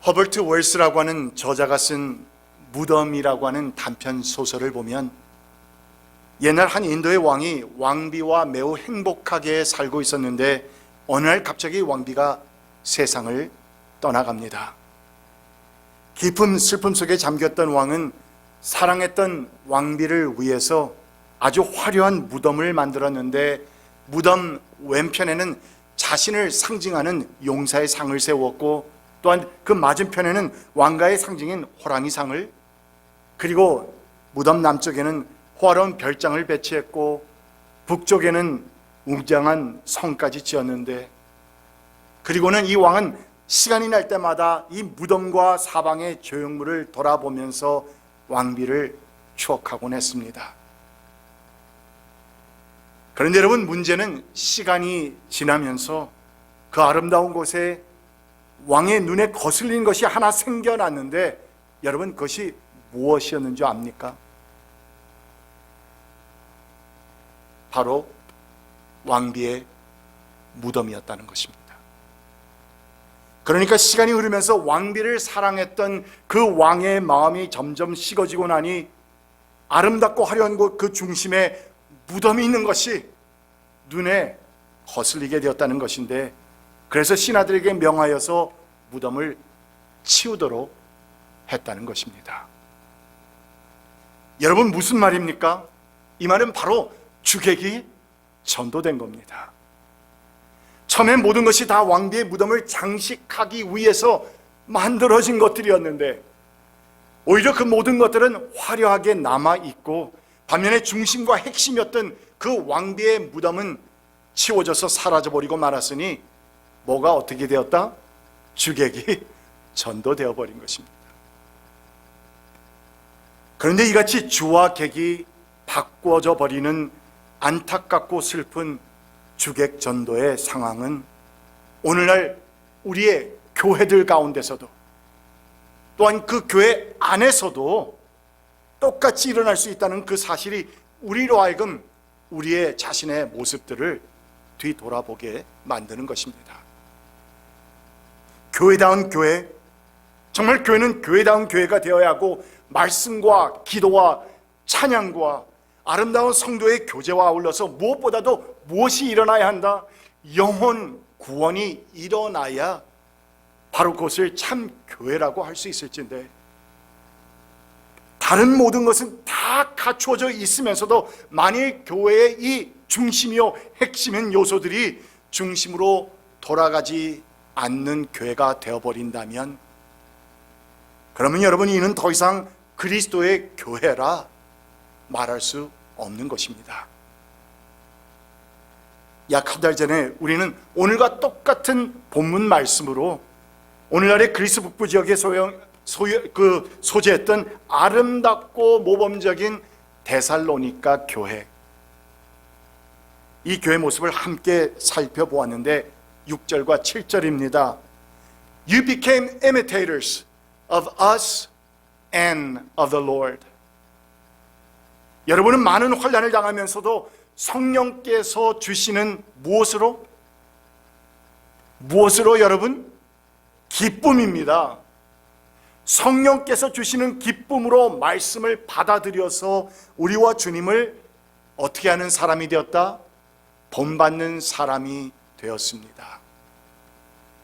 허버트 웰스라고 하는 저자가 쓴 무덤이라고 하는 단편 소설을 보면 옛날 한 인도의 왕이 왕비와 매우 행복하게 살고 있었는데 어느 날 갑자기 왕비가 세상을 떠나갑니다. 깊은 슬픔 속에 잠겼던 왕은 사랑했던 왕비를 위해서 아주 화려한 무덤을 만들었는데 무덤 왼편에는 자신을 상징하는 용사의 상을 세웠고 또한 그 맞은편에는 왕가의 상징인 호랑이 상을, 그리고 무덤 남쪽에는 호화로운 별장을 배치했고 북쪽에는 웅장한 성까지 지었는데, 그리고는 이 왕은 시간이 날 때마다 이 무덤과 사방의 조형물을 돌아보면서 왕비를 추억하곤 했습니다. 그런데 여러분, 문제는 시간이 지나면서 그 아름다운 곳에 왕의 눈에 거슬린 것이 하나 생겨났는데, 여러분, 그것이 무엇이었는지 압니까? 바로 왕비의 무덤이었다는 것입니다. 그러니까 시간이 흐르면서 왕비를 사랑했던 그 왕의 마음이 점점 식어지고 나니 아름답고 화려한 곳 그 중심에 무덤이 있는 것이 눈에 거슬리게 되었다는 것인데, 그래서 신하들에게 명하여서 무덤을 치우도록 했다는 것입니다. 여러분, 무슨 말입니까? 이 말은 바로 주객이 전도된 겁니다. 처음엔 모든 것이 다 왕비의 무덤을 장식하기 위해서 만들어진 것들이었는데 오히려 그 모든 것들은 화려하게 남아있고 반면에 중심과 핵심이었던 그 왕비의 무덤은 치워져서 사라져버리고 말았으니 뭐가 어떻게 되었다? 주객이 전도되어 버린 것입니다. 그런데 이같이 주와 객이 바꿔져 버리는 안타깝고 슬픈 주객 전도의 상황은 오늘날 우리의 교회들 가운데서도 또한 그 교회 안에서도 똑같이 일어날 수 있다는 그 사실이 우리로 하여금 우리의 자신의 모습들을 뒤돌아보게 만드는 것입니다. 교회다운 교회, 정말 교회는 교회다운 교회가 되어야 하고 말씀과 기도와 찬양과 아름다운 성도의 교제와 아울러서 무엇보다도 무엇이 일어나야 한다? 영혼 구원이 일어나야 바로 그것을 참 교회라고 할 수 있을진데, 다른 모든 것은 다 갖추어져 있으면서도 만일 교회의 이 중심이요 핵심인 요소들이 중심으로 돌아가지 않는 교회가 되어버린다면, 그러면 여러분, 이는 더 이상 그리스도의 교회라 말할 수 없는 것입니다. 약 한 달 전에 우리는 오늘과 똑같은 본문 말씀으로 오늘날의 그리스 북부 지역에 소재했던 아름답고 모범적인 데살로니가 교회, 이 교회 모습을 함께 살펴보았는데 6절과 7절입니다. You became imitators of us and of the Lord. 여러분은 많은 환난을 당하면서도 성령께서 주시는 무엇으로 여러분? 기쁨입니다. 성령께서 주시는 기쁨으로 말씀을 받아들여서 우리와 주님을 어떻게 하는 사람이 되었다? 본받는 사람이 되었습니다.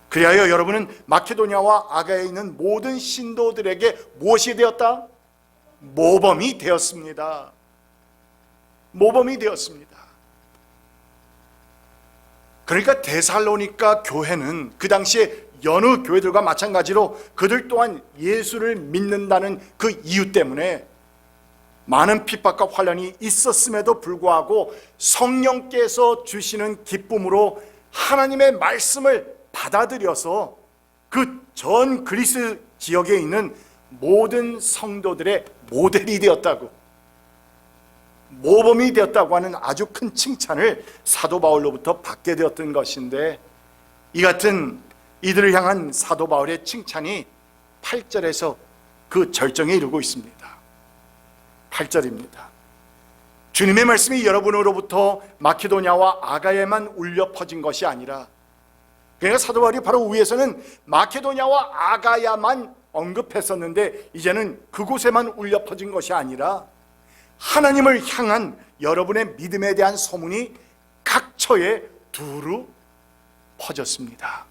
그리하여 여러분은 마케도냐와 아가야에 있는 모든 신도들에게 무엇이 되었다? 모범이 되었습니다. 모범이 되었습니다. 그러니까 데살로니가 교회는 그 당시에 여느 교회들과 마찬가지로 그들 또한 예수를 믿는다는 그 이유 때문에 많은 핍박과 환난이 있었음에도 불구하고 성령께서 주시는 기쁨으로 하나님의 말씀을 받아들여서 그 전 그리스 지역에 있는 모든 성도들의 모델이 되었다고, 모범이 되었다고 하는 아주 큰 칭찬을 사도 바울로부터 받게 되었던 것인데, 이 같은 이들을 향한 사도 바울의 칭찬이 8절에서 그 절정에 이르고 있습니다. 8절입니다. 주님의 말씀이 여러분으로부터 마케도냐와 아가야에만 울려 퍼진 것이 아니라 그러니까 사도 바울이 바로 위에서는 마케도냐와 아가야만 언급했었는데 이제는 그곳에만 울려 퍼진 것이 아니라 하나님을 향한 여러분의 믿음에 대한 소문이 각처에 두루 퍼졌습니다.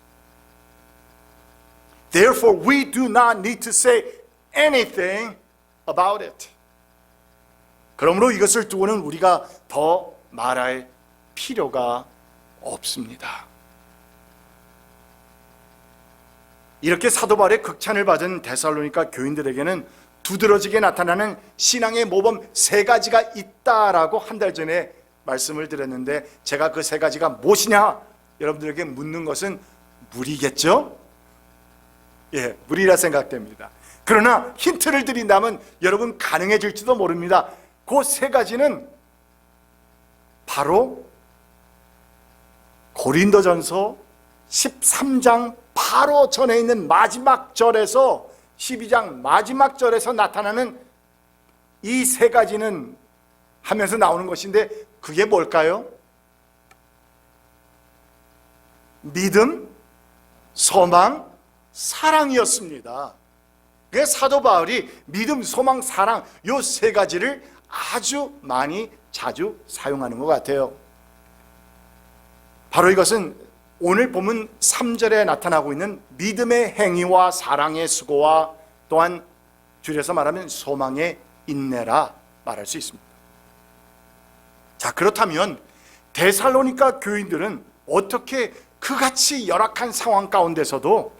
Therefore, we do not need to say anything about it. 그러므로 이것을 두고는 우리가 더 말할 필요가 없습니다. 이렇게 사도 바울의 극찬을 받은 데살로니가 교인들에게는 두드러지게 나타나는 신앙의 모범 세 가지가 있다라고 한 달 전에 말씀을 드렸는데, 제가 그 세 가지가 무엇이냐 여러분들에게 묻는 것은 무리겠죠? 예, 무리라 생각됩니다. 그러나 힌트를 드린다면 여러분 가능해질지도 모릅니다. 그 세 가지는 바로 고린도전서 13장 바로 전에 있는 마지막 절에서 12장 마지막 절에서 나타나는 이 세 가지는 하면서 나오는 것인데, 그게 뭘까요? 믿음, 소망, 사랑이었습니다. 그래서 사도 바울이 믿음, 소망, 사랑 이 세 가지를 아주 많이 자주 사용하는 것 같아요. 바로 이것은 오늘 본문 3절에 나타나고 있는 믿음의 행위와 사랑의 수고와 또한 줄여서 말하면 소망의 인내라 말할 수 있습니다. 자, 그렇다면 데살로니가 교인들은 어떻게 그같이 열악한 상황 가운데서도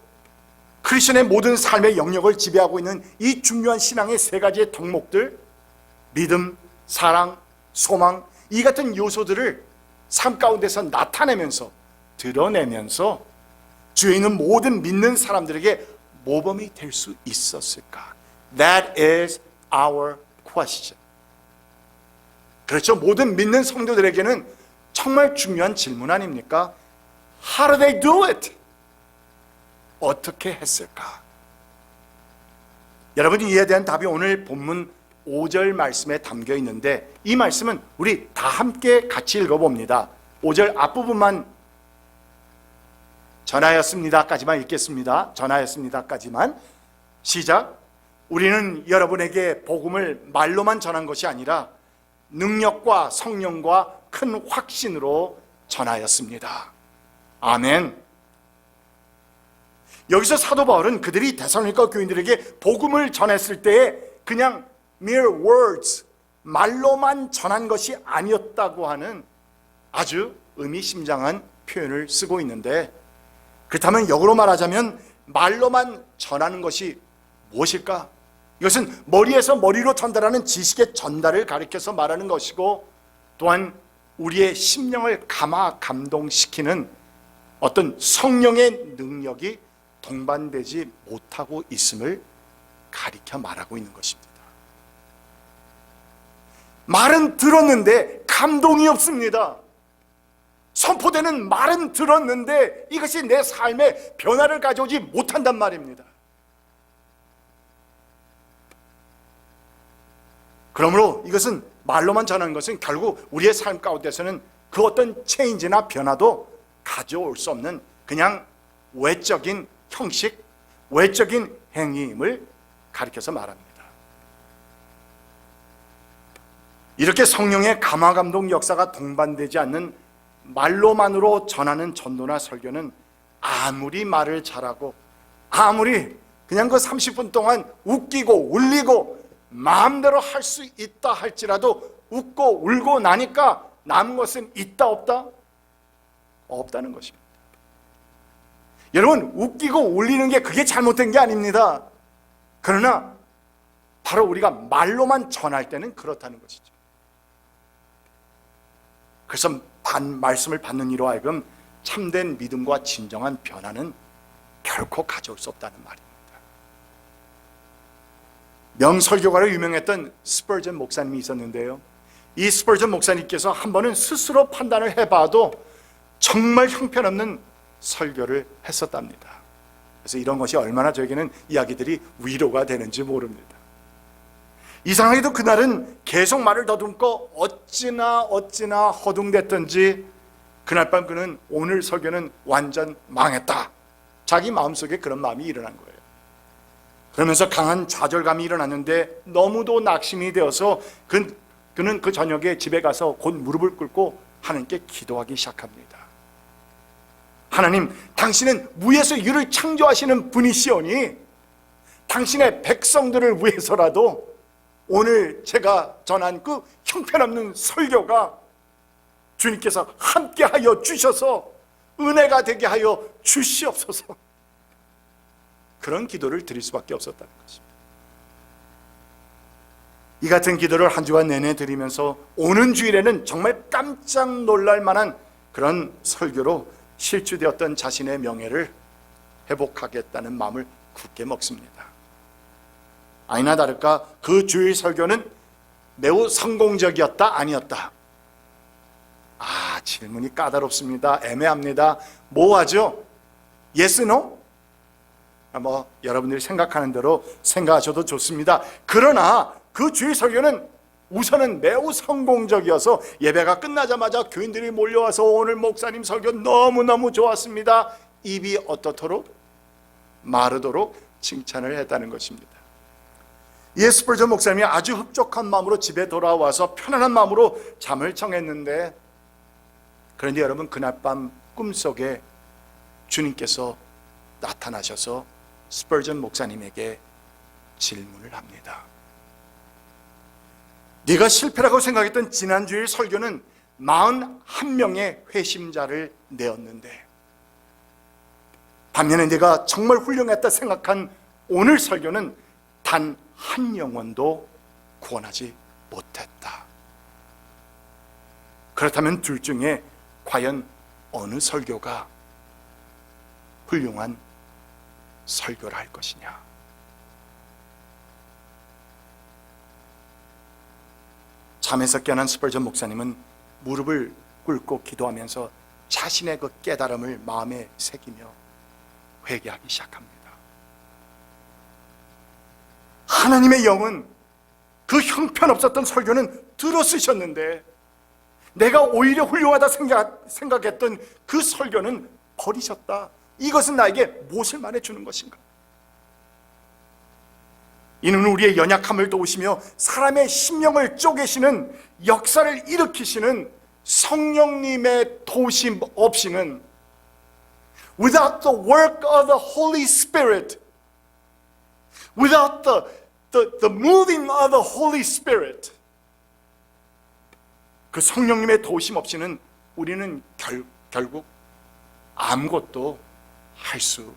크리스천의 모든 삶의 영역을 지배하고 있는 이 중요한 신앙의 세 가지의 덕목들, 믿음, 사랑, 소망, 이 같은 요소들을 삶 가운데서 나타내면서 드러내면서 주에 있는 모든 믿는 사람들에게 모범이 될 수 있었을까? That is our question. 그렇죠. 모든 믿는 성도들에게는 정말 중요한 질문 아닙니까? How do they do it? 어떻게 했을까? 여러분, 이에 대한 답이 오늘 본문 5절 말씀에 담겨 있는데, 이 말씀은 우리 다 함께 같이 읽어봅니다. 5절 앞부분만 전하였습니다까지만 읽겠습니다. 전하였습니다까지만. 시작. 우리는 여러분에게 복음을 말로만 전한 것이 아니라 능력과 성령과 큰 확신으로 전하였습니다. 아멘. 여기서 사도 바울은 그들이 데살로니가 교인들에게 복음을 전했을 때에 그냥 mere words, 말로만 전한 것이 아니었다고 하는 아주 의미심장한 표현을 쓰고 있는데, 그렇다면 역으로 말하자면 말로만 전하는 것이 무엇일까? 이것은 머리에서 머리로 전달하는 지식의 전달을 가리켜서 말하는 것이고, 또한 우리의 심령을 감동시키는 어떤 성령의 능력이 동반되지 못하고 있음을 가리켜 말하고 있는 것입니다. 말은 들었는데 감동이 없습니다. 선포되는 말은 들었는데 이것이 내 삶에 변화를 가져오지 못한단 말입니다. 그러므로 이것은 말로만 전하는 것은 결국 우리의 삶 가운데서는 그 어떤 체인지나 변화도 가져올 수 없는 그냥 외적인 형식, 외적인 행위임을 가리켜서 말합니다. 이렇게 성령의 감화감동 역사가 동반되지 않는 말로만으로 전하는 전도나 설교는 아무리 말을 잘하고 아무리 그냥 그 30분 동안 웃기고 울리고 마음대로 할 수 있다 할지라도 웃고 울고 나니까 남은 것은 있다 없다? 없다는 것입니다. 여러분, 웃기고 울리는 게 그게 잘못된 게 아닙니다. 그러나 바로 우리가 말로만 전할 때는 그렇다는 것이죠. 그래서 말씀을 받는 이로 하여금 참된 믿음과 진정한 변화는 결코 가져올 수 없다는 말입니다. 명설교가로 유명했던 스퍼전 목사님이 있었는데요, 이 스퍼전 목사님께서 한 번은 스스로 판단을 해봐도 정말 형편없는 설교를 했었답니다. 그래서 이런 것이 얼마나 저에게는 이야기들이 위로가 되는지 모릅니다. 이상하게도 그날은 계속 말을 더듬고 어찌나 허둥댔던지 그날 밤 그는 오늘 설교는 완전 망했다, 자기 마음속에 그런 마음이 일어난 거예요. 그러면서 강한 좌절감이 일어났는데 너무도 낙심이 되어서 그는 그 저녁에 집에 가서 곧 무릎을 꿇고 하나님께 기도하기 시작합니다. 하나님, 당신은 무에서 유를 창조하시는 분이시오니 당신의 백성들을 위해서라도 오늘 제가 전한 그 형편없는 설교가 주님께서 함께하여 주셔서 은혜가 되게 하여 주시옵소서. 그런 기도를 드릴 수밖에 없었다는 것입니다. 이 같은 기도를 한 주간 내내 드리면서 오는 주일에는 정말 깜짝 놀랄 만한 그런 설교로 실추되었던 자신의 명예를 회복하겠다는 마음을 굳게 먹습니다. 아니나 다를까 그 주일 설교는 매우 성공적이었다, 아니었다? 질문이 까다롭습니다. 애매합니다. 뭐하죠? Yes, no? 여러분들이 생각하는 대로 생각하셔도 좋습니다. 그러나 그 주일 설교는 우선은 매우 성공적이어서 예배가 끝나자마자 교인들이 몰려와서 오늘 목사님 설교 너무너무 좋았습니다, 입이 어떻도록 마르도록 칭찬을 했다는 것입니다. 스펄전 목사님이 아주 흡족한 마음으로 집에 돌아와서 편안한 마음으로 잠을 청했는데, 그런데 여러분, 그날 밤 꿈속에 주님께서 나타나셔서 스펄전 목사님에게 질문을 합니다. 네가 실패라고 생각했던 지난주일 설교는 41명의 회심자를 내었는데, 반면에 네가 정말 훌륭했다 생각한 오늘 설교는 단 한 영혼도 구원하지 못했다. 그렇다면 둘 중에 과연 어느 설교가 훌륭한 설교를 할 것이냐? 잠에서 깨어난 스펄전 목사님은 무릎을 꿇고 기도하면서 자신의 그 깨달음을 마음에 새기며 회개하기 시작합니다. 하나님의 영은 그 형편없었던 설교는 들어쓰셨는데 내가 오히려 훌륭하다 생각했던 그 설교는 버리셨다. 이것은 나에게 무엇을 말해주는 것인가? 이는 우리의 연약함을 도우시며 사람의 심령을 쪼개시는 역사를 일으키시는 성령님의 도우심 없이는, without the work of the Holy Spirit, without the moving of the Holy Spirit, 그 성령님의 도우심 없이는 우리는 결국 아무것도 할 수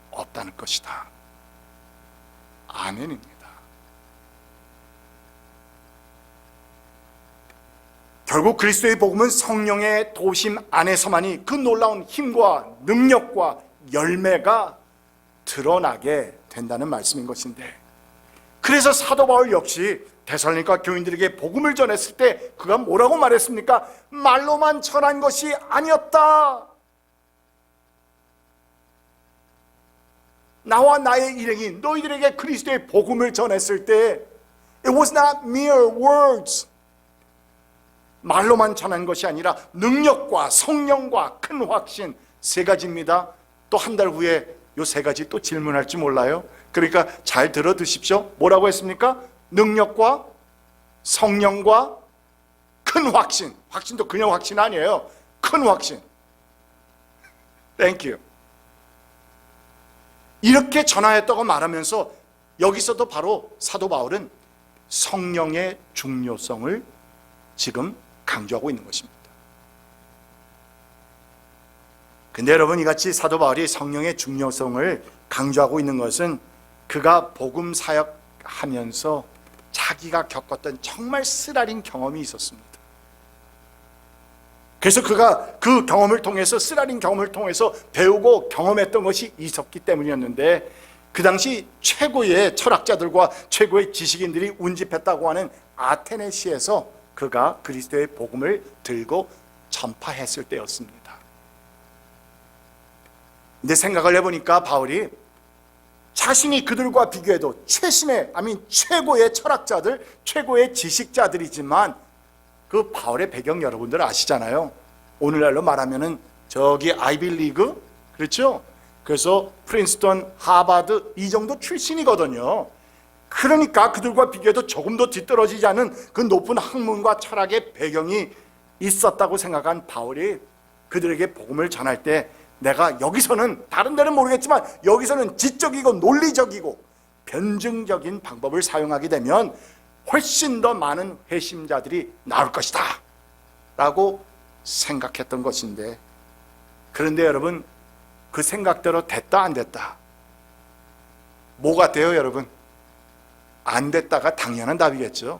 없다는 것이다. 아멘입니다. 결국 그리스도의 복음은 성령의 도우심 안에서만이 그 놀라운 힘과 능력과 열매가 드러나게 된다는 말씀인 것인데, 그래서 사도 바울 역시 데살로니가 교인들에게 복음을 전했을 때 그가 뭐라고 말했습니까? 말로만 전한 것이 아니었다. 나와 나의 일행이 너희들에게 그리스도의 복음을 전했을 때 It was not mere words. 말로만 전한 것이 아니라 능력과 성령과 큰 확신, 세 가지입니다. 또 한 달 후에 요 세 가지 또 질문할지 몰라요. 그러니까 잘 들어 두십시오. 뭐라고 했습니까? 능력과 성령과 큰 확신. 확신도 그냥 확신 아니에요. 큰 확신. Thank you. 이렇게 전하였다고 말하면서 여기서도 바로 사도 바울은 성령의 중요성을 지금 강조하고 있는 것입니다. 근데 여러분, 이같이 사도 바울이 성령의 중요성을 강조하고 있는 것은 그가 복음 사역하면서 자기가 겪었던 정말 쓰라린 경험이 있었습니다. 그래서 그가 그 경험을 통해서, 쓰라린 경험을 통해서 배우고 경험했던 것이 있었기 때문이었는데, 그 당시 최고의 철학자들과 최고의 지식인들이 운집했다고 하는 아테네시에서 그가 그리스도의 복음을 들고 전파했을 때였습니다. 근데 생각을 해보니까 바울이 자신이 그들과 비교해도 최고의 철학자들, 최고의 지식자들이지만 그 바울의 배경 여러분들 아시잖아요. 오늘날로 말하면은 저기 아이비리그, 그렇죠? 그래서 프린스턴, 하버드 이 정도 출신이거든요. 그러니까 그들과 비교해도 조금 더 뒤떨어지지 않은 그 높은 학문과 철학의 배경이 있었다고 생각한 바울이 그들에게 복음을 전할 때, 내가 여기서는 다른 데는 모르겠지만 여기서는 지적이고 논리적이고 변증적인 방법을 사용하게 되면 훨씬 더 많은 회심자들이 나올 것이다 라고 생각했던 것인데, 그런데 여러분, 그 생각대로 됐다 안 됐다? 뭐 같아요 여러분? 안 됐다가 당연한 답이겠죠.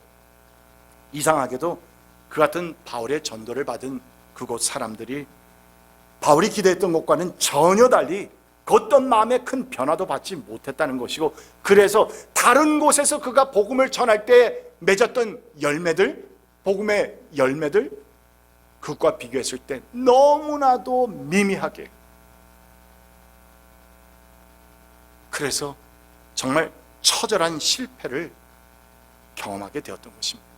이상하게도 그 같은 바울의 전도를 받은 그곳 사람들이 바울이 기대했던 것과는 전혀 달리 그 어떤 마음의 큰 변화도 받지 못했다는 것이고, 그래서 다른 곳에서 그가 복음을 전할 때 맺었던 열매들, 복음의 열매들, 그것과 비교했을 때 너무나도 미미하게, 그래서 정말 처절한 실패를 경험하게 되었던 것입니다.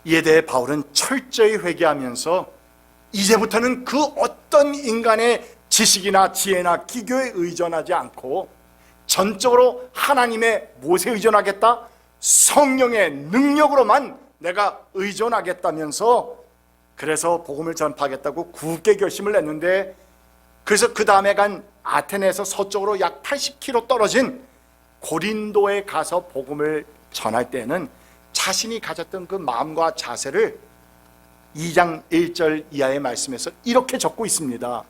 이에 대해 바울은 철저히 회개하면서 이제부터는 그 어떤 인간의 지식이나 지혜나 기교에 의존하지 않고 전적으로 하나님의 무엇에 의존하겠다? 성령의 능력으로만 내가 의존하겠다면서, 그래서 복음을 전파하겠다고 굳게 결심을 했는데, 그래서 그 다음에 간 아테네에서 서쪽으로 약 80km 떨어진 고린도에 가서 복음을 전할 때는 자신이 가졌던 그 마음과 자세를 2장 1절 이하의 말씀에서 이렇게 적고 있습니다.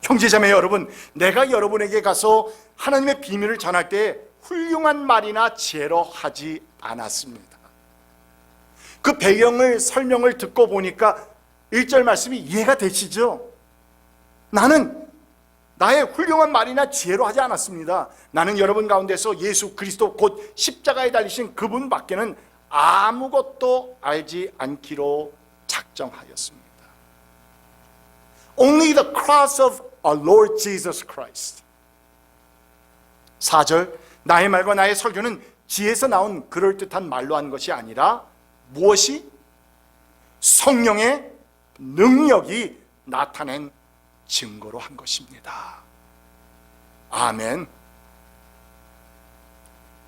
형제자매 여러분, 내가 여러분에게 가서 하나님의 비밀을 전할 때 훌륭한 말이나 지혜로 하지 않았습니다. 그 배경을 설명을 듣고 보니까 1절 말씀이 이해가 되시죠? 나는 나의 훌륭한 말이나 지혜로 하지 않았습니다. 나는 여러분 가운데서 예수 그리스도 곧 십자가에 달리신 그분 밖에는 아무것도 알지 않기로 작정하였습니다. Only the cross of our Lord Jesus Christ. 4절, 나의 말과 나의 설교는 지혜에서 나온 그럴듯한 말로 한 것이 아니라 무엇이? 성령의 능력이 나타낸 증거로 한 것입니다. 아멘.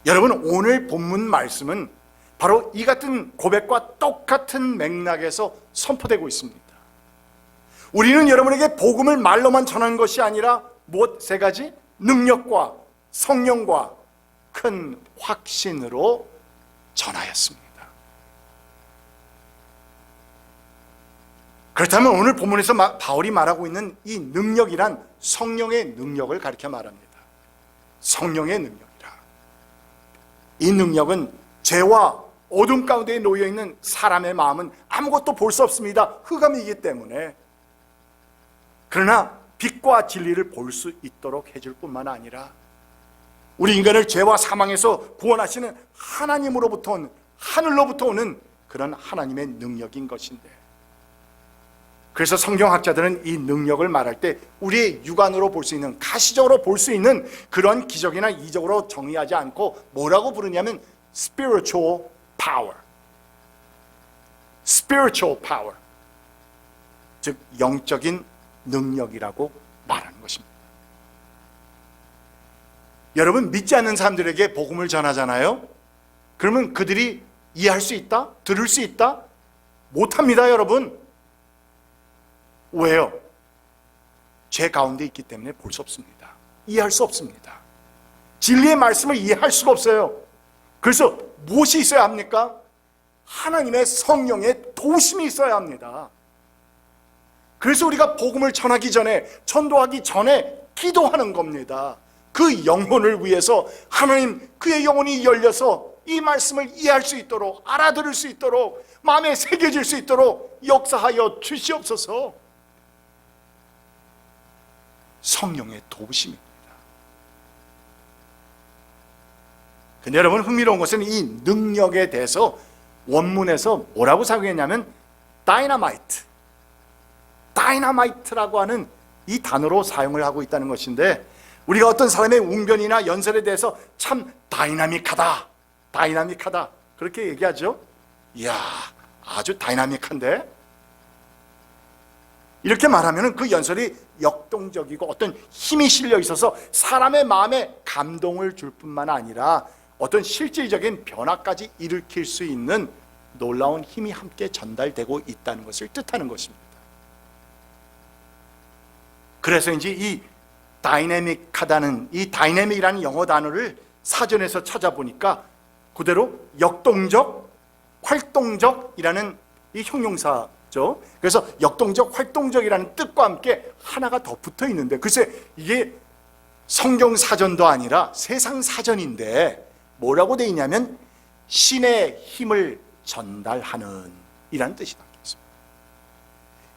여러분, 오늘 본문 말씀은 바로 이 같은 고백과 똑같은 맥락에서 선포되고 있습니다. 우리는 여러분에게 복음을 말로만 전하는 것이 아니라 무엇? 세 가지? 능력과 성령과 큰 확신으로 전하였습니다. 그렇다면 오늘 본문에서 바울이 말하고 있는 이 능력이란 성령의 능력을 가리켜 말합니다. 성령의 능력이라. 이 능력은 죄와 어둠 가운데 놓여있는 사람의 마음은 아무것도 볼 수 없습니다. 흑암이기 때문에. 그러나 빛과 진리를 볼 수 있도록 해줄 뿐만 아니라 우리 인간을 죄와 사망에서 구원하시는 하나님으로부터 온, 하늘로부터 오는 그런 하나님의 능력인 것인데, 그래서 성경학자들은 이 능력을 말할 때 우리의 육안으로 볼 수 있는, 가시적으로 볼 수 있는 그런 기적이나 이적으로 정의하지 않고 뭐라고 부르냐면 spiritual power. spiritual power. 즉 영적인 능력이라고 말하는 것입니다. 여러분, 믿지 않는 사람들에게 복음을 전하잖아요. 그러면 그들이 이해할 수 있다? 들을 수 있다? 못합니다, 여러분. 왜요? 죄 가운데 있기 때문에 볼 수 없습니다. 이해할 수 없습니다. 진리의 말씀을 이해할 수가 없어요. 그래서 무엇이 있어야 합니까? 하나님의 성령의 도우심이 있어야 합니다. 그래서 우리가 복음을 전하기 전에, 전도하기 전에 기도하는 겁니다. 그 영혼을 위해서 하나님, 그의 영혼이 열려서 이 말씀을 이해할 수 있도록, 알아들을 수 있도록, 마음에 새겨질 수 있도록 역사하여 주시옵소서. 성령의 도우심입니다. 근데 여러분, 흥미로운 것은 이 능력에 대해서 원문에서 뭐라고 사용했냐면 다이너마이트라고 하는 이 단어로 사용을 하고 있다는 것인데, 우리가 어떤 사람의 웅변이나 연설에 대해서 참 다이나믹하다 그렇게 얘기하죠. 이야, 아주 다이나믹한데? 이렇게 말하면 그 연설이 역동적이고 어떤 힘이 실려 있어서 사람의 마음에 감동을 줄 뿐만 아니라 어떤 실질적인 변화까지 일으킬 수 있는 놀라운 힘이 함께 전달되고 있다는 것을 뜻하는 것입니다. 그래서 이제 이 다이내믹하다는, 이 다이내믹이라는 영어 단어를 사전에서 찾아보니까 그대로 역동적, 활동적이라는 이 형용사죠. 그래서 역동적, 활동적이라는 뜻과 함께 하나가 더 붙어 있는데, 글쎄 이게 성경 사전도 아니라 세상 사전인데 뭐라고 되어 있냐면 신의 힘을 전달하는 이라는 뜻이 담겨 있습니다.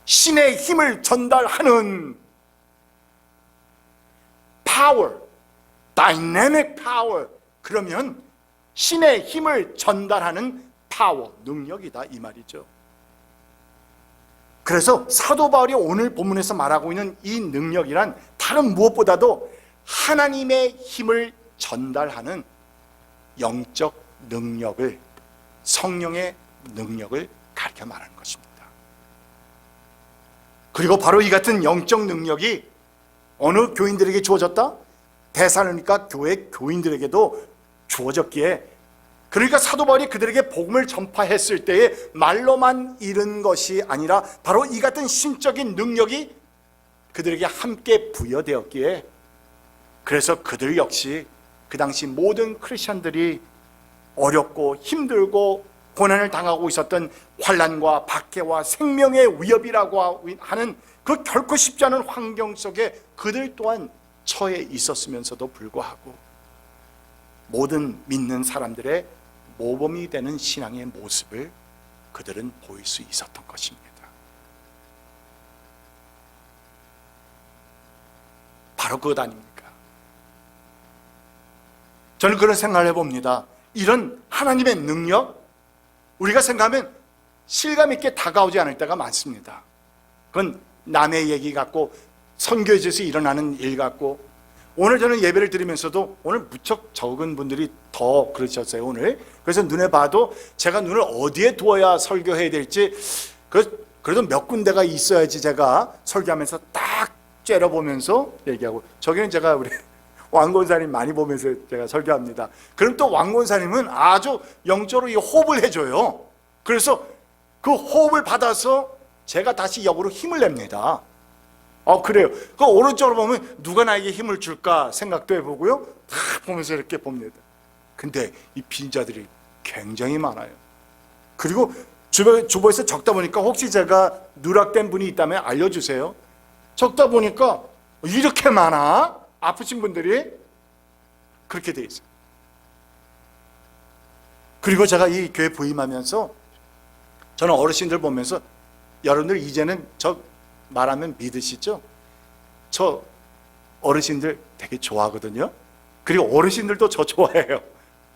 신의 힘을 전달하는 power, dynamic power. 그러면 신의 힘을 전달하는 파워, 능력이다 이 말이죠. 그래서 사도 바울이 오늘 본문에서 말하고 있는 이 능력이란 다른 무엇보다도 하나님의 힘을 전달하는 영적 능력을, 성령의 능력을 가르쳐 말하는 것입니다. 그리고 바로 이 같은 영적 능력이 어느 교인들에게 주어졌다? 데살로니가 교회 교인들에게도 주어졌기에, 그러니까 사도 바울이 그들에게 복음을 전파했을 때에 말로만 이른 것이 아니라 바로 이 같은 신적인 능력이 그들에게 함께 부여되었기에, 그래서 그들 역시 그 당시 모든 크리스천들이 어렵고 힘들고 고난을 당하고 있었던 환난과 박해와 생명의 위협이라고 하는 그 결코 쉽지 않은 환경 속에 그들 또한 처해 있었으면서도 불구하고 모든 믿는 사람들의 모범이 되는 신앙의 모습을 그들은 보일 수 있었던 것입니다. 바로 그것 아닙니까? 저는 그런 생각을 해봅니다. 이런 하나님의 능력, 우리가 생각하면 실감 있게 다가오지 않을 때가 많습니다. 그건 남의 얘기 같고 선교지에서 일어나는 일 같고, 오늘 저는 예배를 드리면서도 오늘 무척 적은 분들이 더 그러셨어요 오늘. 그래서 눈에 봐도 제가 눈을 어디에 두어야 설교해야 될지, 그래도 몇 군데가 있어야지 제가 설교하면서 딱 째려보면서 얘기하고, 저기는 제가 우리 왕권사님 많이 보면서 제가 설교합니다. 그럼 또 왕권사님은 아주 영적으로 이 호흡을 해줘요. 그래서 그 호흡을 받아서 제가 다시 역으로 힘을 냅니다. 그래요. 그 오른쪽으로 보면 누가 나에게 힘을 줄까 생각도 해보고요. 다 보면서 이렇게 봅니다. 근데 이 빈자들이 굉장히 많아요. 그리고 주변에서 적다 보니까 혹시 제가 누락된 분이 있다면 알려주세요. 적다 보니까 이렇게 많아? 아프신 분들이 그렇게 돼 있어요. 그리고 제가 이 교회 부임하면서 저는 어르신들 보면서, 여러분들 이제는 저 말하면 믿으시죠? 저 어르신들 되게 좋아하거든요. 그리고 어르신들도 저 좋아해요.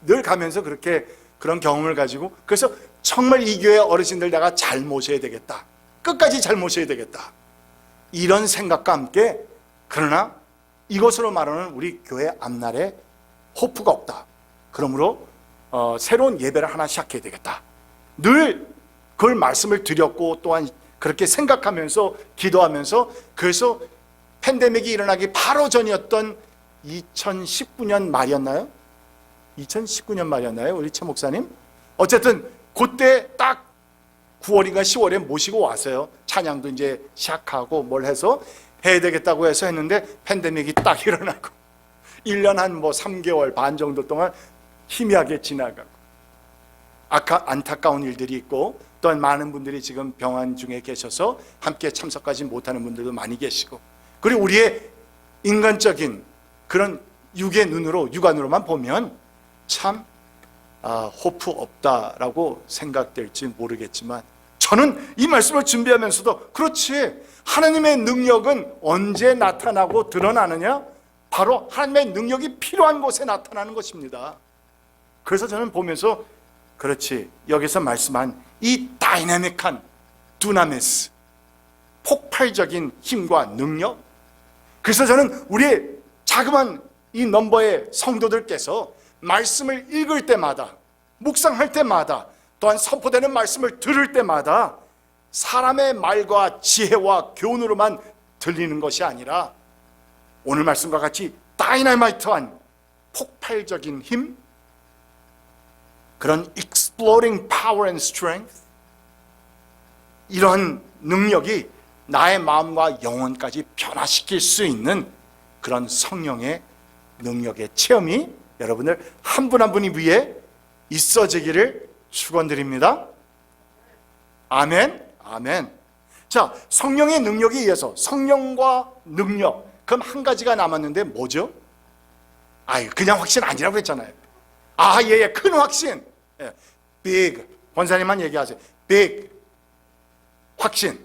늘 가면서 그렇게 그런 경험을 가지고, 그래서 정말 이 교회 어르신들 내가 잘 모셔야 되겠다, 끝까지 잘 모셔야 되겠다, 이런 생각과 함께, 그러나 이것으로 말하는 우리 교회 앞날에 호프가 없다. 그러므로 새로운 예배를 하나 시작해야 되겠다. 늘 그걸 말씀을 드렸고, 또한 그렇게 생각하면서 기도하면서, 그래서 팬데믹이 일어나기 바로 전이었던 2019년 말이었나요? 2019년 말이었나요? 우리 최 목사님? 어쨌든 그때 딱 9월인가 10월에 모시고 왔어요. 찬양도 이제 시작하고 뭘 해서 해야 되겠다고 해서 했는데 팬데믹이 딱 일어나고 1년 한 3개월 반 정도 동안 희미하게 지나가고, 안타까운 일들이 있고, 또한 많은 분들이 지금 병원 중에 계셔서 함께 참석하지 못하는 분들도 많이 계시고, 그리고 우리의 인간적인 그런 육안으로만 보면 참 호프 없다라고 생각될지 모르겠지만, 저는 이 말씀을 준비하면서도 그렇지, 하나님의 능력은 언제 나타나고 드러나느냐? 바로 하나님의 능력이 필요한 곳에 나타나는 것입니다. 그래서 저는 보면서, 그렇지, 여기서 말씀한 이 다이내믹한 두나미스, 폭발적인 힘과 능력, 그래서 저는 우리의 자그마한 이 넘버의 성도들께서 말씀을 읽을 때마다, 묵상할 때마다 또한 선포되는 말씀을 들을 때마다 사람의 말과 지혜와 교훈으로만 들리는 것이 아니라 오늘 말씀과 같이 다이나마이트한 폭발적인 힘, 그런 exploding power and strength, 이런 능력이 나의 마음과 영혼까지 변화시킬 수 있는 그런 성령의 능력의 체험이 여러분들 한 분 한 분이 위에 있어지기를 축원드립니다. 아멘. 아멘. 자, 성령의 능력에 의해서 성령과 능력, 그럼 한 가지가 남았는데 뭐죠? 그냥 확신 아니라고 했잖아요. 예, 큰 확신. 예, big. 권사님만 얘기하세요. big. 확신.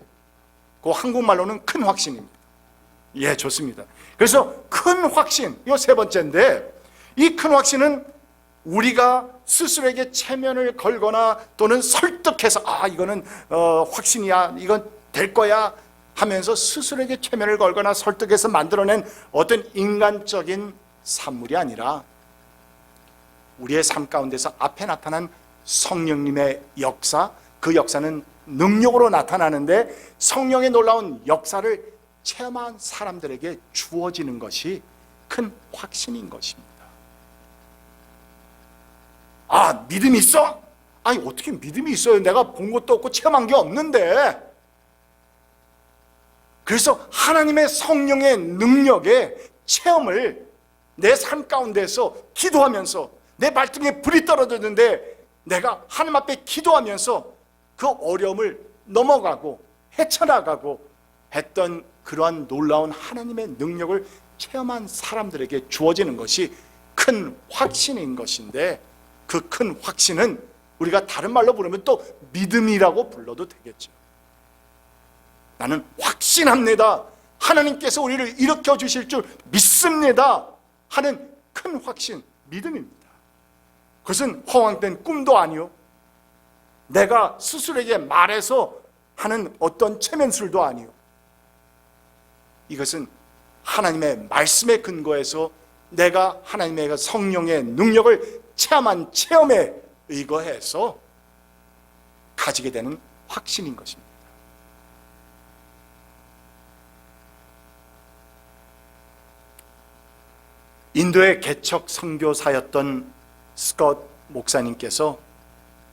그 한국말로는 큰 확신입니다. 예, 좋습니다. 그래서 큰 확신, 이 세 번째인데, 이 큰 확신은 우리가 스스로에게 체면을 걸거나 또는 설득해서 이거는 확신이야, 이건 될 거야 하면서 스스로에게 체면을 걸거나 설득해서 만들어낸 어떤 인간적인 산물이 아니라 우리의 삶 가운데서 앞에 나타난 성령님의 역사, 그 역사는 능력으로 나타나는데 성령의 놀라운 역사를 체험한 사람들에게 주어지는 것이 큰 확신인 것입니다. 믿음이 있어? 어떻게 믿음이 있어요? 내가 본 것도 없고 체험한 게 없는데. 그래서 하나님의 성령의 능력의 체험을 내 삶 가운데서 기도하면서 내 발등에 불이 떨어졌는데 내가 하나님 앞에 기도하면서 그 어려움을 넘어가고 헤쳐나가고 했던 그러한 놀라운 하나님의 능력을 체험한 사람들에게 주어지는 것이 큰 확신인 것인데, 그 큰 확신은 우리가 다른 말로 부르면 또 믿음이라고 불러도 되겠죠. 나는 확신합니다. 하나님께서 우리를 일으켜 주실 줄 믿습니다 하는 큰 확신, 믿음입니다. 그것은 허황된 꿈도 아니요, 내가 스스로에게 말해서 하는 어떤 체면술도 아니요, 이것은 하나님의 말씀에 근거해서 내가 하나님의 성령의 능력을 체험한 체험에 의거해서 가지게 되는 확신인 것입니다. 인도의 개척 선교사였던 스콧 목사님께서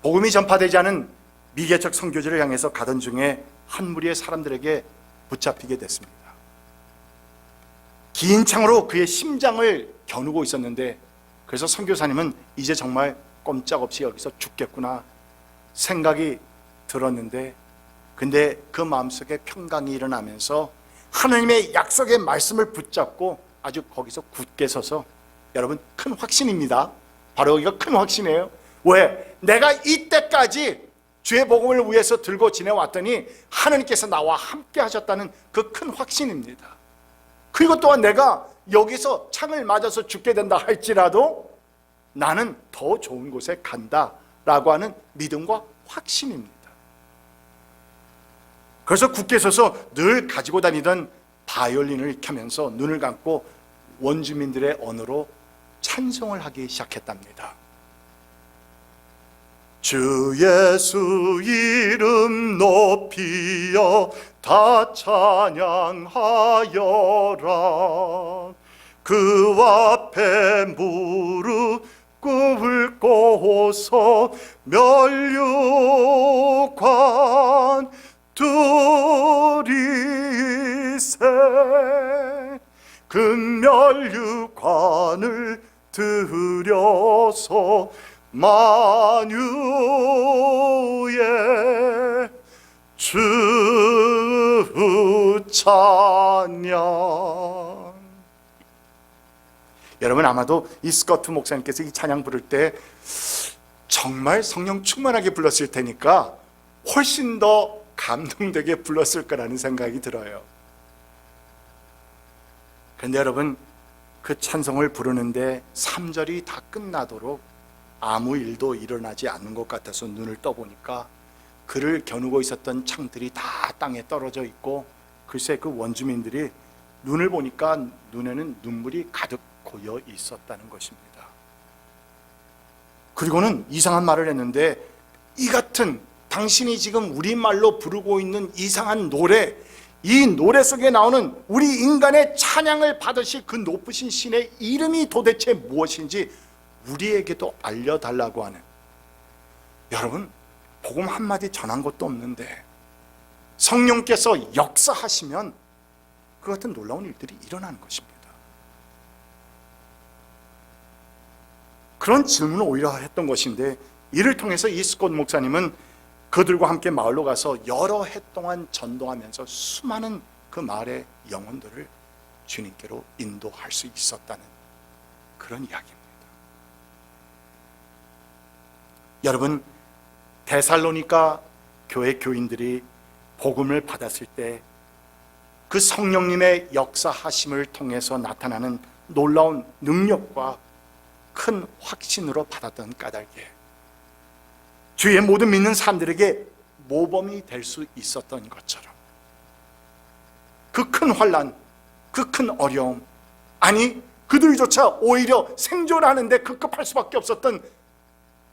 복음이 전파되지 않은 미개척 선교지를 향해서 가던 중에 한 무리의 사람들에게 붙잡히게 됐습니다. 긴 창으로 그의 심장을 겨누고 있었는데, 그래서 선교사님은 이제 정말 꼼짝없이 여기서 죽겠구나 생각이 들었는데, 근데 그 마음속에 평강이 일어나면서 하나님의 약속의 말씀을 붙잡고 아주 거기서 굳게 서서, 여러분 큰 확신입니다. 바로 여기가 큰 확신이에요. 왜? 내가 이때까지 주의 복음을 위해서 들고 지내왔더니 하나님께서 나와 함께 하셨다는 그 큰 확신입니다. 그리고 또한 내가 여기서 창을 맞아서 죽게 된다 할지라도 나는 더 좋은 곳에 간다라고 하는 믿음과 확신입니다. 그래서 굳게 서서 늘 가지고 다니던 바이올린을 켜면서 눈을 감고 원주민들의 언어로 찬송을 하기 시작했답니다. 주 예수 이름 높이여 다 찬양하여라. 그 앞에 무릎 꿇고서 면류관 두리세. 그 면류관을 들여서 만유의 주 찬양. 여러분 아마도 이 스커트 목사님께서 이 찬양 부를 때 정말 성령 충만하게 불렀을 테니까 훨씬 더 감동되게 불렀을 거라는 생각이 들어요. 그런데 여러분, 그 찬송을 부르는데 3절이 다 끝나도록 아무 일도 일어나지 않는 것 같아서 눈을 떠보니까 그를 겨누고 있었던 창들이 다 땅에 떨어져 있고, 글쎄 그 원주민들이 눈을 보니까 눈에는 눈물이 가득 고여 있었다는 것입니다. 그리고는 이상한 말을 했는데, 이 같은 당신이 지금 우리말로 부르고 있는 이상한 노래, 이 노래 속에 나오는 우리 인간의 찬양을 받으실 그 높으신 신의 이름이 도대체 무엇인지 우리에게도 알려달라고 하는, 여러분 복음 한마디 전한 것도 없는데 성령께서 역사하시면 그 같은 놀라운 일들이 일어나는 것입니다. 그런 질문을 오히려 했던 것인데, 이를 통해서 이 스콧 목사님은 그들과 함께 마을로 가서 여러 해 동안 전도하면서 수많은 그 마을의 영혼들을 주님께로 인도할 수 있었다는 그런 이야기입니다. 여러분, 데살로니가 교회 교인들이 복음을 받았을 때 그 성령님의 역사하심을 통해서 나타나는 놀라운 능력과 큰 확신으로 받았던 까닭에 주의 모든 믿는 사람들에게 모범이 될 수 있었던 것처럼, 그 큰 환난, 그 큰 어려움, 아니 그들조차 오히려 생존하는데 급급할 수밖에 없었던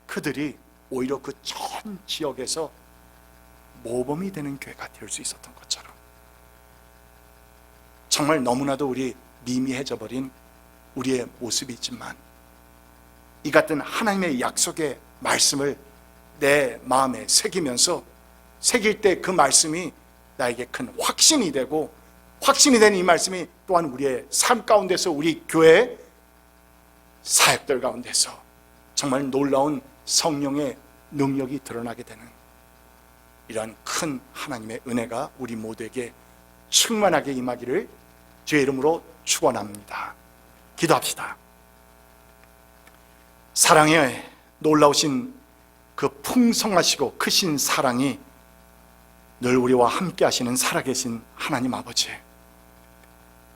그들이 오히려 그 전 지역에서 모범이 되는 교회가 될 수 있었던 것처럼, 정말 너무나도 우리 미미해져 버린 우리의 모습이 있지만 이 같은 하나님의 약속의 말씀을 내 마음에 새기면서, 새길 때 그 말씀이 나에게 큰 확신이 되고, 확신이 된 이 말씀이 또한 우리의 삶 가운데서, 우리 교회 사역들 가운데서 정말 놀라운 성령의 능력이 드러나게 되는 이러한 큰 하나님의 은혜가 우리 모두에게 충만하게 임하기를 주의 이름으로 축원합니다. 기도합시다. 사랑의 놀라우신 그 풍성하시고 크신 사랑이 늘 우리와 함께 하시는 살아계신 하나님 아버지,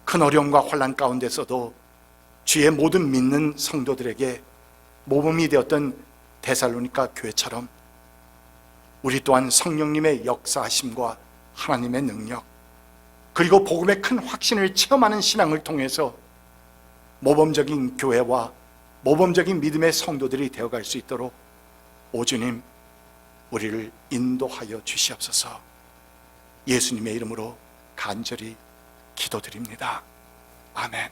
큰 어려움과 환난 가운데서도 주의 모든 믿는 성도들에게 모범이 되었던 데살로니가 교회처럼 우리 또한 성령님의 역사하심과 하나님의 능력, 그리고 복음의 큰 확신을 체험하는 신앙을 통해서 모범적인 교회와 모범적인 믿음의 성도들이 되어갈 수 있도록 오 주님, 우리를 인도하여 주시옵소서. 예수님의 이름으로 간절히 기도드립니다. 아멘.